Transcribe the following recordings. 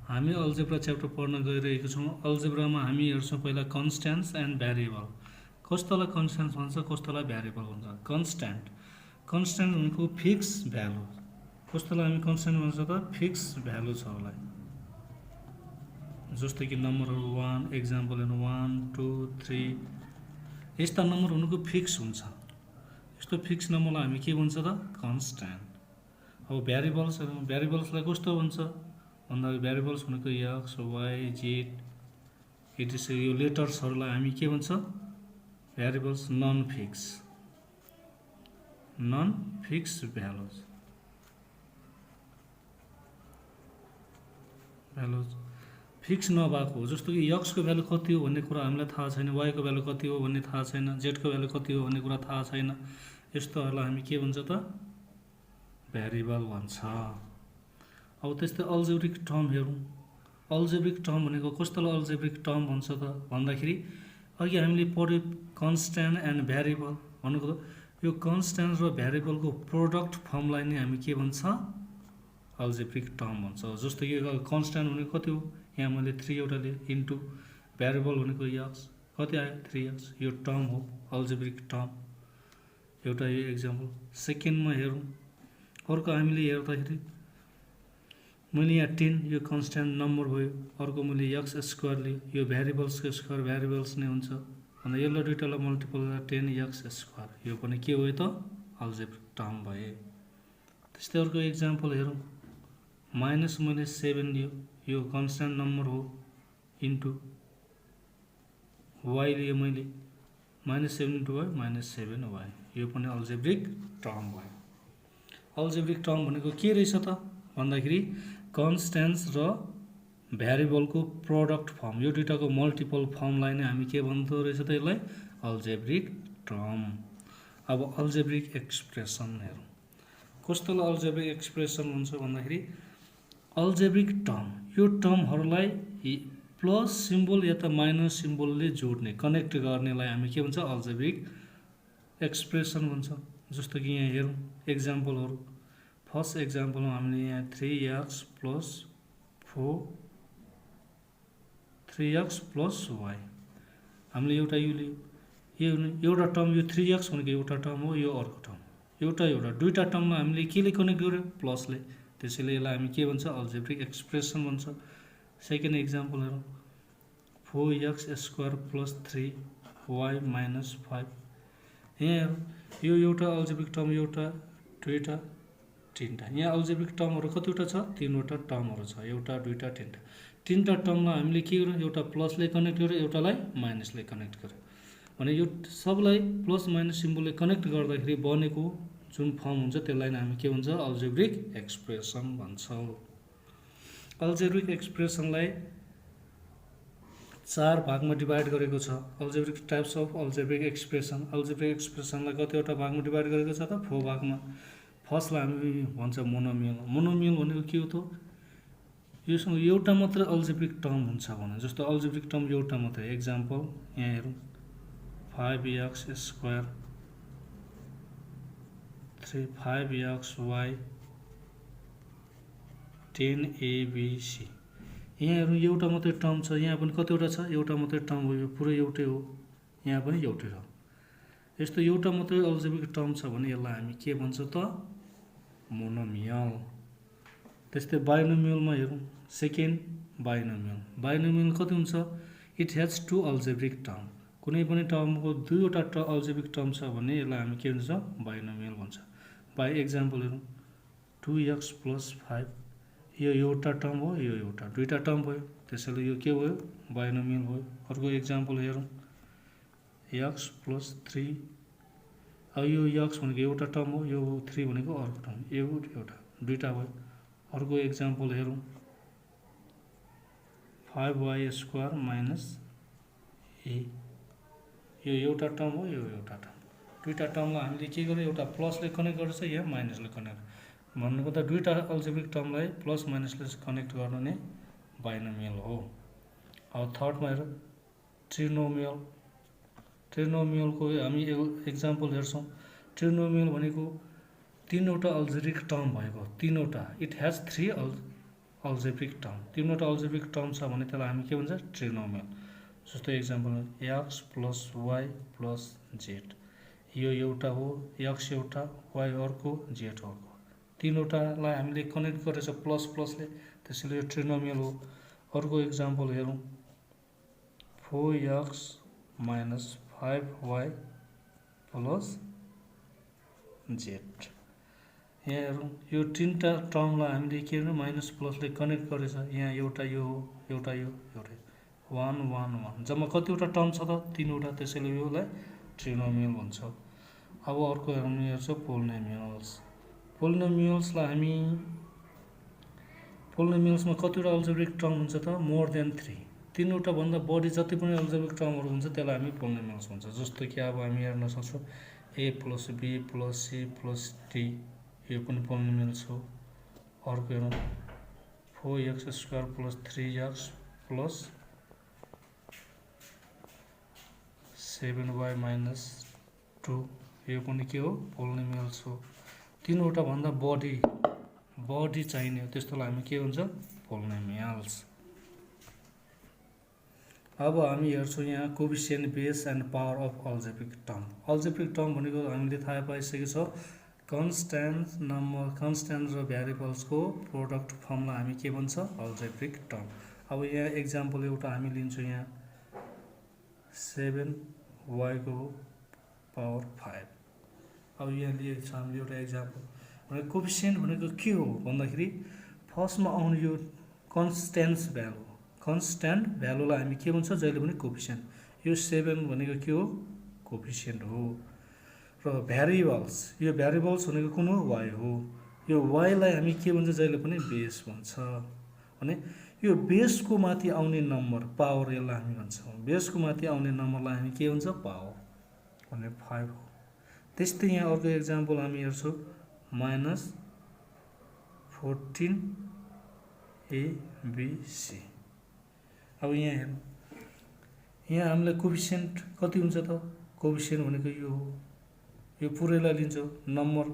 हामी algebra chapter पढ्न गइरहेको छौँ। अल्जेब्रामा हामी हेर्छौँ पहिला कन्स्ट्यान्ट्स एन्ड भ्यारिएबल। कस्तोलाई कन्स्ट्यान्ट्स भन्छ, कस्तोलाई भ्यारिएबल भन्छ। कन्स्ट्यान्ट भनेको फिक्स भ्यालु। कस्तोलाई हामी कन्स्ट्यान्ट भन्छ त फिक्स भ्यालु छ होला। जस्तो कि नम्बरहरू 1 एक्जाम्पल 1 2 3 यस्ता नम्बर हुनुको फिक्स हुन्छ। यस्तो फिक्स नम्बरलाई हामी के भन्छ त कन्स्ट्यान्ट। अब भ्यारिएबल्सलाई कस्तो भन्छ भन्दा भ्यारिएबल्स भनेको एक्स वाई जेड इट्स यो लेटर्सहरूलाई हामी के भन्छ भ्यारिएबल्स नन फिक्स भ्यालुज फिक्स नभएको। जस्तो कि एक्सको भ्यालु कति हो भन्ने कुरा हामीलाई थाहा छैन, वाईको भ्यालु कति हो भन्ने थाहा छैन, जेडको भ्यालु कति हो भन्ने कुरा थाहा छैन। यस्तोहरूलाई हामी के भन्छ त भ्यारिएबल भन्छ। अब त्यस्तै अल्जेब्रिक टर्म हेरौँ। अल्जेब्रिक टर्म भनेको कस्तोलाई अल्जेब्रिक टर्म भन्छ त भन्दाखेरि अघि हामीले पढ्यो कन्स्ट्यान्ट एन्ड भ्यारिएबल भनेको यो कन्स्ट्यान्ट र भ्यारिएबलको प्रोडक्ट फर्मलाई नै हामी के भन्छ अल्जेब्रिक टर्म भन्छ। जस्तो कि कन्स्ट्यान्ट भनेको कति हो, यहाँ मैले 3 एउटा लिएँ इन्टु भ्यारिएबल भनेको एक्स कति आयो 3x, यो टर्म हो अल्जेब्रिक टर्म। एउटा यो एक्जाम्पल। सेकेन्डमा हेरौँ। अर्को हामीले हेर्दाखेरि मैले यहाँ 10 यो कन्स्ट्यान्ट नम्बर भयो, अर्को मैले एक्स स्क्वायर लिएँ, यो भ्यारिएबल्सको स्क्वायर भ्यारिएबल्स नै हुन्छ भन्दा यसलाई दुईटालाई मल्टिपल गरेर 10x स्क्वायर, यो पनि के हो त अल्जेब्रिक टर्म भए। त्यस्तै अर्को एक्जाम्पल हेरौँ। माइनस मैले 7 लियो, यो कन्स्ट्यान्ट नम्बर हो इन्टु वाई लिएँ मैले -7 इन्टु वाई -7y, यो पनि अल्जेब्रिक टर्म भयो। अल्जेब्रिक टर्म भनेको के रहेछ त भन्दाखेरि कन्स्ट्यान्ट्स र भ्यारिएबलको प्रोडक्ट फर्म, यो दुईटाको मल्टिपल फर्मलाई नै हामी के भन्दो रहेछ त यसलाई अल्जेब्रिक टर्म। अब अल्जेब्रिक एक्सप्रेसन हेरौँ। कस्तोलाई अल्जेब्रिक एक्सप्रेसन भन्छ भन्दाखेरि अल्जेब्रिक टर्म यो टर्महरूलाई प्लस सिम्बल या त माइनस सिम्बलले जोड्ने कनेक्ट गर्नेलाई हामी के भन्छ अल्जेब्रिक एक्सप्रेसन भन्छ। जस्तो कि यहाँ हेरौँ एक्जाम्पलहरू। फर्स्ट एक्जाम्पलमा हामीले यहाँ 3x प्लस y हामीले एउटा यो लियो, यो एउटा टर्म यो 3x भनेको एउटा टर्म हो, यो अर्को टर्म एउटा दुईटा टर्ममा हामीले केले कनेक्ट गर्यो प्लसले, त्यसैले यसलाई हामी के भन्छ अल्जेब्रिक एक्सप्रेसन भन्छ। सेकेन्ड एक्जाम्पल हेरौँ। 4x square plus 3y minus 5, यहाँ यो एउटा अल्जेब्रिक टर्म, एउटा दुईटा तीनटा। यहाँ अल्जेब्रिक टर्महरू कतिवटा छ 3वटा टर्महरू छ, एउटा दुईटा तीनटा टर्मलाई हामीले के गर्यो एउटा प्लसले कनेक्ट गर्यो, एउटालाई माइनसले कनेक्ट गर्यो भने यो सबलाई प्लस माइनस सिम्बलले कनेक्ट गर्दाखेरि बनेको जुन फर्म हुन्छ त्यसलाई हामी के भन्छ अल्जेब्रिक एक्सप्रेसन भन्छौँ। अल्जेब्रिक एक्सप्रेसनलाई 4 भागमा डिभाइड गरेको छ। Algebraic types of algebraic expression. Algebraic एक्सप्रेसनलाई कतिवटा भागमा डिभाइड गरेको छ त 4 भागमा। फर्स्टलाई हामी भन्छ मोनोमियल। मोनोमियल भनेको के हो त योसँग एउटा मात्रै अल्जेब्रिक टर्म हुन्छ भने, जस्तो अल्जेब्रिक टर्म एउटा मात्रै। एक्जाम्पल यहाँ हेरौँ 5x स्क्वायर 5xy 10abc, यहाँ हेर्नु एउटा मात्रै टर्म छ, यहाँ पनि कतिवटा छ एउटा मात्रै टर्म हो, यो पुरै एउटै हो, यहाँ पनि एउटै हो। यस्तो एउटा मात्रै अल्जेब्रिक टर्म छ भने यसलाई हामी के भन्छ त मोनोमियल। त्यस्तै बाइनोमियलमा हेरौँ। सेकेन्ड बाइनोमियल कति हुन्छ इट हेज 2 अल्जेब्रिक टर्म, कुनै पनि टर्मको दुईवटा अल्जेब्रिक टर्म छ भने यसलाई हामी के भन्छ बाइनोमियल भन्छ। बाई एक्जाम्पल हेरौँ 2x प्लस 5, यो एउटा टर्म हो, यो एउटा दुईटा टर्म भयो, त्यसैले यो के भयो बाइनोमियल भयो। अर्को एक्जाम्पल हेरौँ x प्लस 3, अब यो x भनेको एउटा टर्म हो, यो 3 भनेको अर्को टर्म, एउटा दुईटा भयो। अर्को एक्जाम्पल हेरौँ 5y स्क्वायर माइनस a, यो एउटा टर्म हो, यो एउटा टर्म, दुईटा टर्मलाई हामीले के गर्यो एउटा प्लसले कनेक्ट गर्छ या माइनसले कनेक्ट भन्नुको त दुईटा अल्जेब्रिक टर्मलाई प्लस माइनसले कनेक्ट गर्नु नै बाइनोमियल हो। अब थर्डमा हेरौँ ट्रिनोमियलको हामी एक्जाम्पल हेर्छौँ। ट्रिनोमियल भनेको 3वटा अल्जेब्रिक टर्म भएको, 3वटा इट हेज 3 अल्जेब्रिक टर्म, तीनवटा अल्जेब्रिक टर्म छ भने त्यसलाई हामी के भन्छ ट्रिनोमियल। जस्तो example x plus y plus z, यो एउटा हो, x एउटा, y अर्को, z अर्को, तीनवटालाई हामीले कनेक्ट गरेछ प्लस प्लसले, त्यसैले यो ट्रिनोमियल हो। अर्को एक्जाम्पल हेरौँ 4x minus 5y plus z, यहाँ हेरौँ यो तीनटा टर्मलाई हामीले के गर्नु माइनस प्लसले कनेक्ट गरेछ, यहाँ एउटा यो हो, एउटा यो, एउटा 1 1 1, जम्मा कतिवटा टर्म छ त तीनवटा, त्यसैले योलाई ट्रिनोमियल भन्छ। अब अर्को हामी हेर्छौँ पोलिनोमियल्स। पोलिनोमियल्सलाई हामी पोलिनोमियल्समा कतिवटा अल्जेब्रिक टर्म हुन्छ त मोर देन 3, तीनवटा भन्दा बढी जति पनि अल्जेब्रिक टर्महरू हुन्छ त्यसलाई हामी पोलिनोमियल्स भन्छ। जस्तो कि अब हामी हेर्न सक्छौँ a plus b plus c plus d, यो पनि पोलिनोमियल्स हो। अर्को हेरौँ 4x² plus 3x plus 7y minus 2, यो पनि के हो पोलिनोमियल्स हो। तीनवटा भन्दा बढी चाहिने हो त्यस्तोलाई हामी के भन्छ पोलिनोमियल्स। अब हामी हेर्छौँ यहाँ coefficient base and power of algebraic term. Algebraic term भनेको हामीले थाहा पाइसकेको छ कन्स्ट्यान्ट नम्बर, कन्स्ट्यान्ट र भ्यारिएबल्सको प्रोडक्ट फर्मलाई हामी के भन्छ अल्जेब्रिक टर्म। अब यहाँ एक्जाम्पल एउटा हामी लिन्छौँ यहाँ 7y को पावर 5। अब यहाँ लिएको छ हामीले एउटा एक्जाम्पल भने कोएफिसिएन्ट भनेको के हो भन्दाखेरि फर्स्टमा आउने यो कन्स्ट्यान्ट भ्यालु, कन्स्ट्यान्ट भ्यालुलाई हामी के भन्छ जहिले पनि कोएफिसिएन्ट। यो 7 भनेको के हो कोएफिसिएन्ट हो। र भ्यारिएबल्स, यो भ्यारिएबल्स भनेको कुन हो y हो, यो y लाई हामी के भन्छ जहिले पनि बेस भन्छ। भने यो बेसको माथि आउने नम्बर पावर, यसलाई हामी भन्छौँ बेसको माथि आउने नम्बरलाई हामी के भन्छ पावर, भने 5 हो। त्यस्तै यहाँ अर्को एक्जाम्पल हामी हेर्छौँ माइनस 14 ABC। अब यहाँ हेर्नु यहाँ हामीलाई कोएफिसिएन्ट कति हुन्छ त, कोएफिसिएन्ट भनेको यो हो, यो पुरैलाई लिन्छौँ नम्बर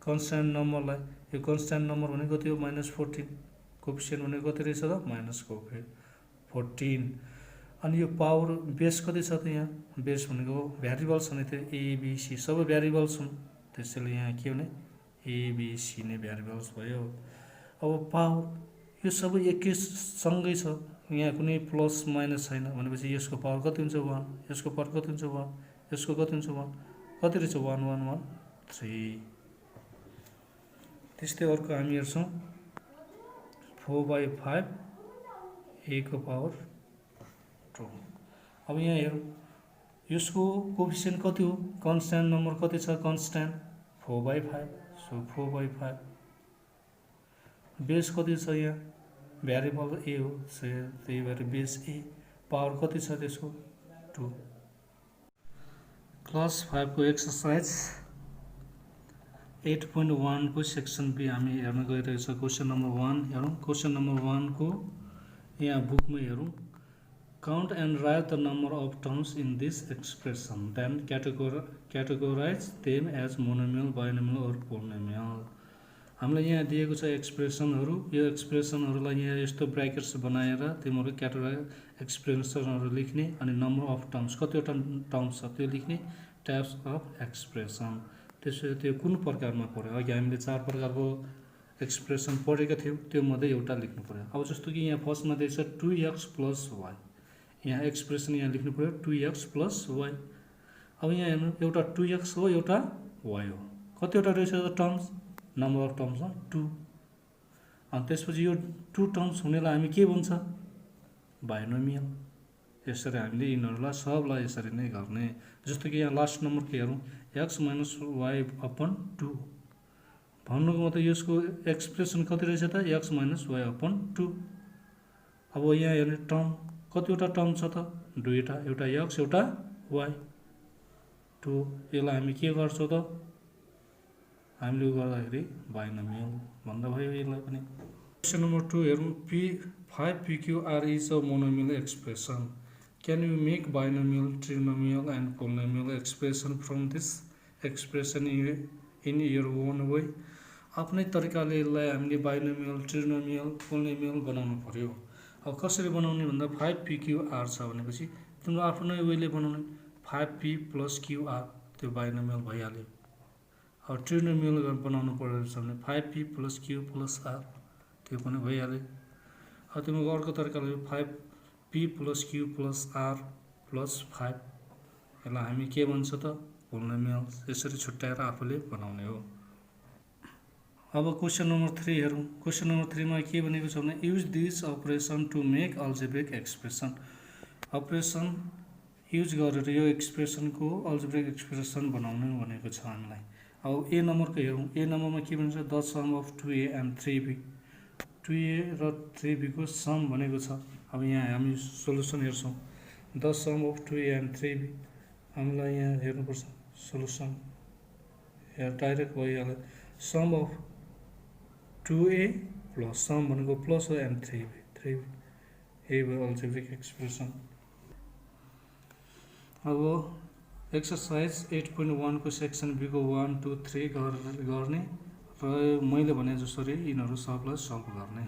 कन्स्ट्यान्ट नम्बरलाई, यो कन्स्ट्यान्ट नम्बर भनेको कति हो माइनस 14, कोएफिसिएन्ट भनेको कति रहेछ त माइनस 14। अनि यो पावर बेस कति छ त, यहाँ बेस भनेको भ्यारिएबल्स भने त्यो ABC सबै भ्यारिएबल्स हुन्, त्यसैले यहाँ के भने ABC नै भ्यारिएबल्स भयो। अब पावर यो सबै एकैसँगै छ, यहाँ कुनै प्लस माइनस छैन भनेपछि यसको पावर कति हुन्छ 1, यसको पावर कति हुन्छ 1, यसको कति हुन्छ 1, कति रहेछ 1 1 1 3। त्यस्तै अर्को हामी हेर्छौँ 4/5 a को पावर 2। अब यहाँ हेरौँ यसको कोएफिसिएन्ट कति हो, कन्स्ट्यान्ट नम्बर कति छ कन्स्ट्यान्ट 4/5, सो 4/5। बेस कति छ यहाँ भ्यारिएबल a हो, त्यही भएर बेस a, पावर कति छ त्यसको 2। क्लास 5 को एक्सरसाइज 8.1 को सेक्सन बी हामी हेर्न गइरहेको छ। क्वेसन नम्बर 1 हेरौँ। क्वेसन नम्बर 1 को यहाँ बुकमै हेरौँ। Count and write the number of terms in this expression, then categorise them as monomial, binomial और पोलिनोमियल। हामीलाई यहाँ दिएको छ एक्सप्रेसनहरू, यो एक्सप्रेसनहरूलाई यहाँ यस्तो ब्र्याकेट्स बनाएर तिमीहरू क्याटेगोराइज एक्सप्रेसनहरू लेख्ने, अनि नम्बर अफ टर्म्स कतिवटा टर्म्स छ त्यो लेख्ने, टाइप्स अफ एक्सप्रेसन, त्यसो त्यो कुन प्रकारमा पऱ्यो। अघि हामीले 4 प्रकारको एक्सप्रेसन पढेका थियौँ, त्यो मध्ये एउटा लेख्नु पऱ्यो। अब जस्तो कि यहाँ फर्स्टमा दिएको छ 2x प्लस y, यहाँ एक्सप्रेसन यहाँ लेख्नु पऱ्यो 2x प्लस y। अब यहाँ हेर्नु एउटा 2x हो एउटा y हो, कतिवटा रहेछ त टर्म्स, नम्बर अफ टर्म्स 2। अनि त्यसपछि यो 2 टर्म्स हुनेलाई हामी के भन्छ बाइनोमियल। यसरी हामीले यिनीहरूलाई सबलाई यसरी नै गर्ने। जस्तो कि यहाँ लास्ट नम्बर के हेरौँ x माइनस y अपन 2, भन्नुको मतलब यसको एक्सप्रेसन कति रहेछ त x माइनस y अपन 2। अब यहाँ हेर्ने टर्म कतिवटा टर्म छ त दुईवटा, एउटा x एउटा y 2, यसलाई हामी के गर्छौँ त हामीले गर्दाखेरि बाइनोमियल भन्दा भयो यसलाई पनि। क्वेसन नम्बर 2 हेरौँ। 5pqr is a monomial expression, can you make binomial, trinomial and polynomial expression from this expression in your own way? आफ्नै तरिकाले यसलाई हामीले बाइनोमियल, ट्रिनोमियल, पोलिनोमियल बनाउनु पर्यो। अब कसरी बनाउने भन्दा 5pqr छ भनेपछि तिम्रो आफ्नै वेले बनाउने 5p + qr त्यो बाइनोमियल भइहाल्यो। अब ट्रिनोमियल बनाउनु पर्छ भने 5p + q + r त्यो पनि भइहाल्यो। अब तिम्रो अर्को तरिकाले 5p + q + r + 5 यसलाई हामी के भन्छ त पोलिनोमियल। यसरी छुट्याएर आफूले बनाउने हो। अब क्वेसन नम्बर 3 हेरौँ। क्वेसन नम्बर 3 मा के भनेको छ भने use this operation to make algebraic expression. Operation use गरेर यो एक्सप्रेसनको अल्जेब्रिक एक्सप्रेसन बनाउनु भनेको छ हामीलाई। अब ए नम्बरको हेरौँ। ए नम्बरमा के भन्छ the some of 2a and 3b। 2a र 3b को सम भनेको छ। अब यहाँ हामी सोलुसन हेर्छौँ। The some of 2a and 3b हामीलाई यहाँ हेर्नुपर्छ सोलुसन। यहाँ डाइरेक्ट भइहाल्यो sum of 2a plus sum भनेको प्लस हो एन्ड 3b यही भयो अल्जेब्रिक एक्सप्रेसन। अब एक्सर्साइज 8.1 को सेक्सन बी को 1, 2, 3 गर्ने र मैले भने जसरी यिनीहरू सबलाई सल्भ गर्ने।